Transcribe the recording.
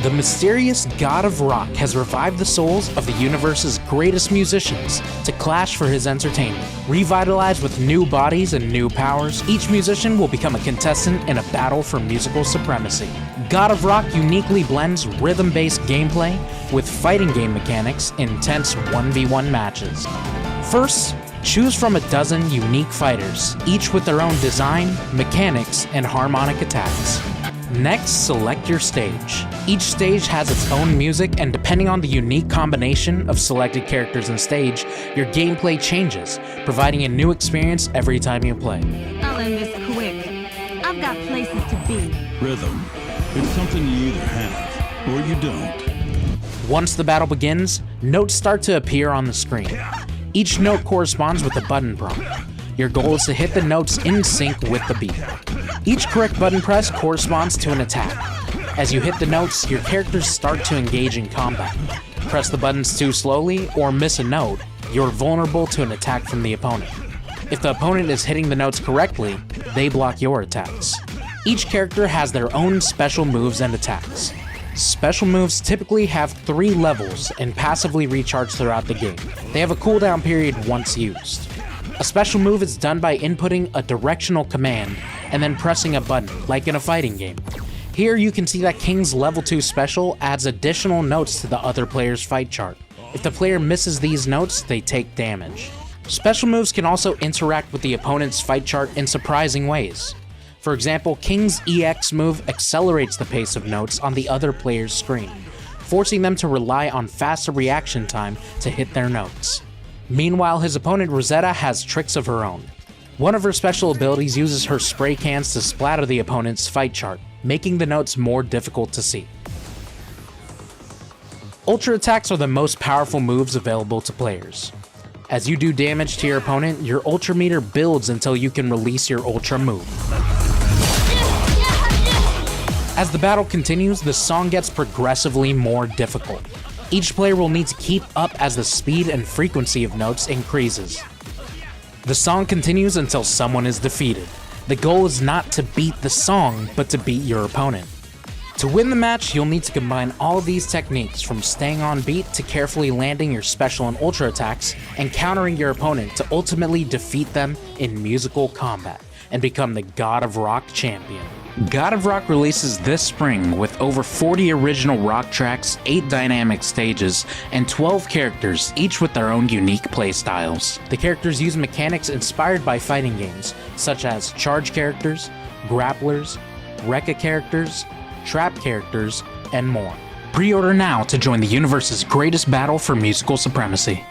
The mysterious God of Rock has revived the souls of the universe's greatest musicians to clash for his entertainment. Revitalized with new bodies and new powers, each musician will become a contestant in a battle for musical supremacy. God of Rock uniquely blends rhythm-based gameplay with fighting game mechanics in intense 1v1 matches. First, choose from a dozen unique fighters, each with their own design, mechanics, and harmonic attacks. Next, select your stage. Each stage has its own music, and depending on the unique combination of selected characters and stage, your gameplay changes, providing a new experience every time you play. I'll end this quick. I've got places to be. Rhythm. It's something you either have or you don't. Once the battle begins, notes start to appear on the screen. Each note corresponds with a button prompt. Your goal is to hit the notes in sync with the beat. Each correct button press corresponds to an attack. As you hit the notes, your characters start to engage in combat. Press the buttons too slowly or miss a note, you're vulnerable to an attack from the opponent. If the opponent is hitting the notes correctly, they block your attacks. Each character has their own special moves and attacks. Special moves typically have 3 levels and passively recharge throughout the game. They have a cooldown period once used. A special move is done by inputting a directional command and then pressing a button, like in a fighting game. Here you can see that King's level 2 special adds additional notes to the other player's fight chart. If the player misses these notes, they take damage. Special moves can also interact with the opponent's fight chart in surprising ways. For example, King's EX move accelerates the pace of notes on the other player's screen, forcing them to rely on faster reaction time to hit their notes. Meanwhile, his opponent Rosetta has tricks of her own. One of her special abilities uses her spray cans to splatter the opponent's fight chart, making the notes more difficult to see. Ultra attacks are the most powerful moves available to players. As you do damage to your opponent, your ultra meter builds until you can release your ultra move. As the battle continues, the song gets progressively more difficult. Each player will need to keep up as the speed and frequency of notes increases. The song continues until someone is defeated. The goal is not to beat the song, but to beat your opponent. To win the match, you'll need to combine all of these techniques, from staying on beat to carefully landing your special and ultra attacks and countering your opponent to ultimately defeat them in musical combat and become the God of Rock champion. God of Rock releases this spring with over 40 original rock tracks, 8 dynamic stages, and 12 characters, each with their own unique playstyles. The characters use mechanics inspired by fighting games, such as charge characters, grapplers, Rekka characters, trap characters, and more. Pre-order now to join the universe's greatest battle for musical supremacy.